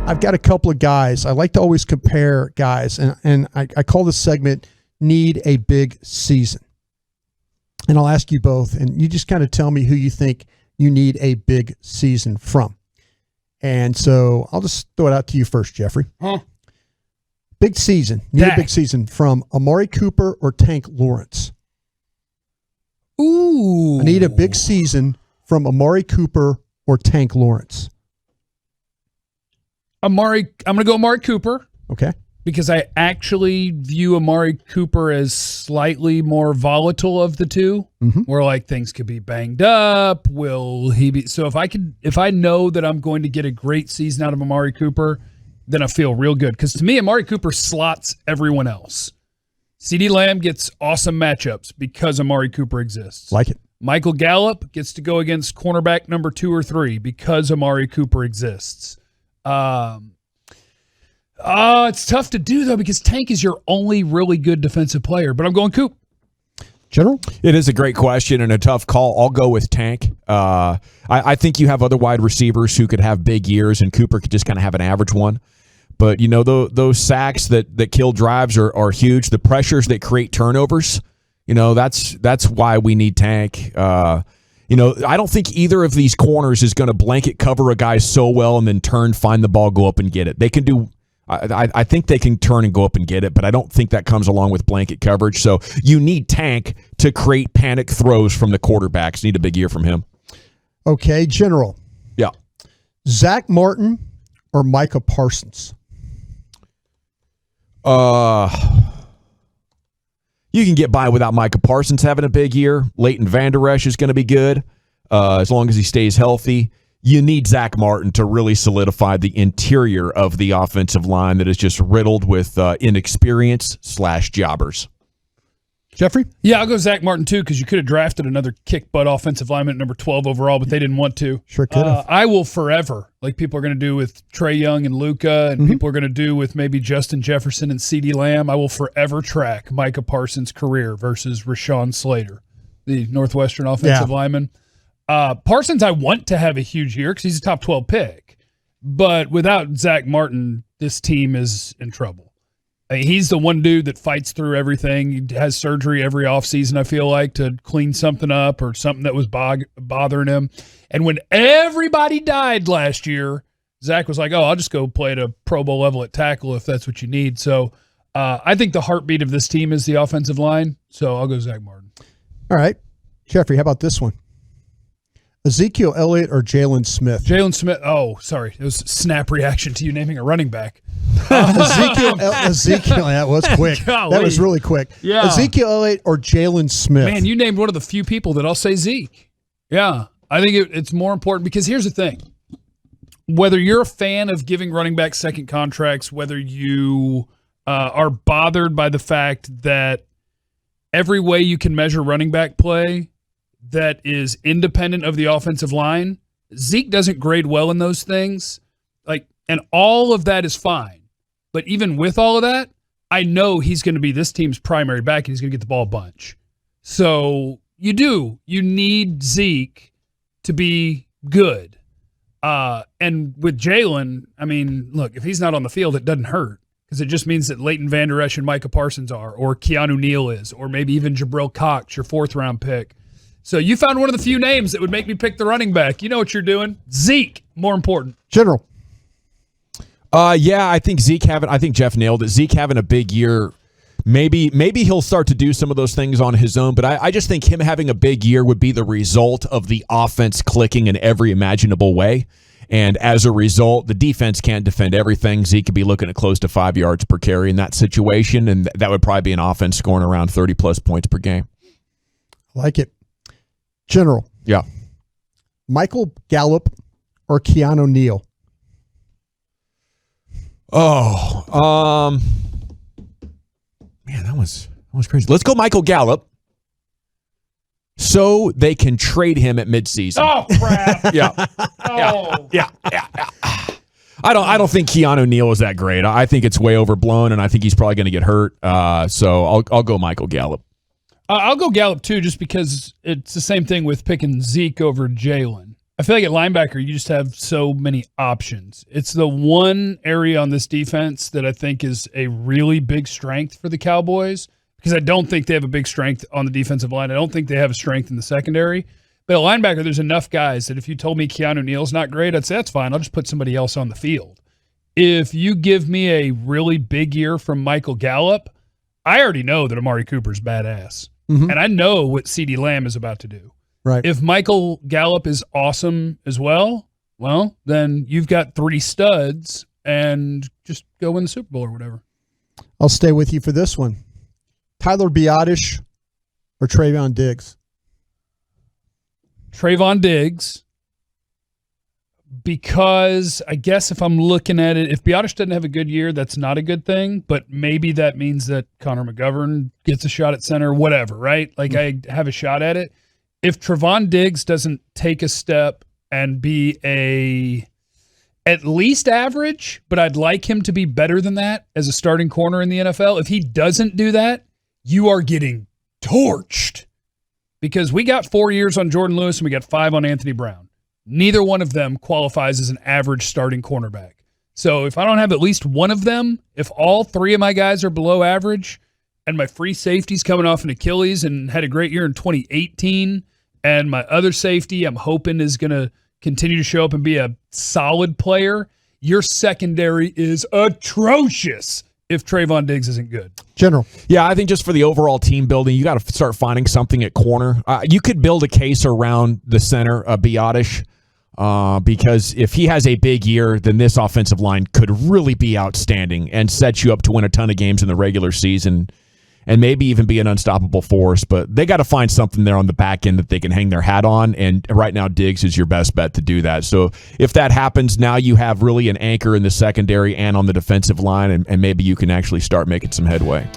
I've got a couple of guys. I like to always compare guys, and I call this segment Need a Big Season. And I'll ask you both, and you just kind of tell me who you think you need a big season from. And so I'll just throw it out to you first, Jeffrey. Big season. Need a big season from Amari Cooper or Tank Lawrence? Ooh. I need a big season from Amari Cooper or Tank Lawrence. I'm going to go Amari Cooper. Okay. Because I actually view Amari Cooper as slightly more volatile of the two, where like things could be banged up. Will he be? So if I know that I'm going to get a great season out of Amari Cooper, then I feel real good. Because to me, Amari Cooper slots everyone else. CeeDee Lamb gets awesome matchups because Amari Cooper exists. Like it. Michael Gallup gets to go against cornerback number 2 or 3 because Amari Cooper exists. It's tough to do, though, because Tank is your only really good defensive player. But I'm going Coop. General? It is a great question and a tough call. I'll go with Tank. I think you have other wide receivers who could have big years, and Cooper could just kind of have an average one. But, you know, those sacks that kill drives are huge. The pressures that create turnovers, you know, that's why we need Tank. You know, I don't think either of these corners is going to blanket cover a guy so well and then find the ball, go up and get it. They can do I think they can turn and go up and get it, but I don't think that comes along with blanket coverage. So you need Tank to create panic throws from the quarterbacks. Need a big year from him. Okay, General. Yeah. Zach Martin or Micah Parsons? You can get by without Micah Parsons having a big year. Leighton Vander Esch is going to be good as long as he stays healthy. You need Zach Martin to really solidify the interior of the offensive line that is just riddled with inexperience/jobbers. Jeffrey? Yeah, I'll go Zach Martin, too, because you could have drafted another kick-butt offensive lineman at number 12 overall, but they didn't want to. Sure could have. I will forever, like people are going to do with Trey Young and Luka, and people are going to do with maybe Justin Jefferson and CeeDee Lamb, I will forever track Micah Parsons' career versus Rashawn Slater, the Northwestern offensive lineman. Parsons, I want to have a huge year because he's a top 12 pick. But without Zach Martin, this team is in trouble. I mean, he's the one dude that fights through everything. He has surgery every offseason, I feel like, to clean something up or something that was bothering him. And when everybody died last year, Zach was like, I'll just go play at a Pro Bowl level at tackle if that's what you need. So I think the heartbeat of this team is the offensive line. So I'll go Zach Martin. All right. Jeffrey, how about this one? Ezekiel Elliott or Jalen Smith? Jalen Smith. Oh, sorry. It was snap reaction to you naming a running back. Ezekiel, that was quick. Golly. That was really quick. Yeah. Ezekiel Elliott or Jalen Smith? Man, you named one of the few people that I'll say Zeke. Yeah. I think it's more important because here's the thing. Whether you're a fan of giving running back second contracts, whether you are bothered by the fact that every way you can measure running back play that is independent of the offensive line, Zeke doesn't grade well in those things. And all of that is fine. But even with all of that, I know he's going to be this team's primary back and he's going to get the ball a bunch. So you need Zeke to be good. And with Jalen, I mean, look, if he's not on the field, it doesn't hurt because it just means that Leighton Vander Esch and Micah Parsons are, or Keanu Neal is, or maybe even Jabril Cox, your 4th-round pick. So you found one of the few names that would make me pick the running back. You know what you're doing. Zeke, more important. General. I think Jeff nailed it. Zeke having a big year. Maybe he'll start to do some of those things on his own, but I just think him having a big year would be the result of the offense clicking in every imaginable way. And as a result, the defense can't defend everything. Zeke could be looking at close to 5 yards per carry in that situation, and that would probably be an offense scoring around 30-plus points per game. Like it. General. Yeah. Michael Gallup or Keanu Neal? Man, that was crazy. Let's go Michael Gallup so they can trade him at midseason. Oh, crap. Yeah. I don't think Keanu Neal is that great. I think it's way overblown, and I think he's probably going to get hurt. So I'll go Michael Gallup. I'll go Gallup, too, just because it's the same thing with picking Zeke over Jalen. I feel like at linebacker, you just have so many options. It's the one area on this defense that I think is a really big strength for the Cowboys, because I don't think they have a big strength on the defensive line. I don't think they have a strength in the secondary. But at linebacker, there's enough guys that if you told me Keanu Neal's not great, I'd say that's fine. I'll just put somebody else on the field. If you give me a really big year from Michael Gallup, I already know that Amari Cooper's badass. Mm-hmm. And I know what CeeDee Lamb is about to do. Right. If Michael Gallup is awesome as well, then you've got 3 studs and just go win the Super Bowl or whatever. I'll stay with you for this one. Tyler Biadasz or Trayvon Diggs? Trayvon Diggs, because I guess if I'm looking at it, if Biadasz doesn't have a good year, that's not a good thing, but maybe that means that Connor McGovern gets a shot at center, whatever, right? Like I have a shot at it. If Trayvon Diggs doesn't take a step and be at least average, but I'd like him to be better than that as a starting corner in the NFL, if he doesn't do that, you are getting torched. Because we got 4 years on Jordan Lewis and we got 5 on Anthony Brown. Neither one of them qualifies as an average starting cornerback. So if I don't have at least one of them, if all 3 of my guys are below average, and my free safety's coming off an Achilles and had a great year in 2018, and my other safety I'm hoping is going to continue to show up and be a solid player, your secondary is atrocious if Trayvon Diggs isn't good. General. Yeah, I think just for the overall team building, you got to start finding something at corner. You could build a case around the center, Biadasz, because if he has a big year, then this offensive line could really be outstanding and set you up to win a ton of games in the regular season and maybe even be an unstoppable force. But they got to find something there on the back end that they can hang their hat on, and right now Diggs is your best bet to do that. So if that happens, now you have really an anchor in the secondary and on the defensive line, and maybe you can actually start making some headway.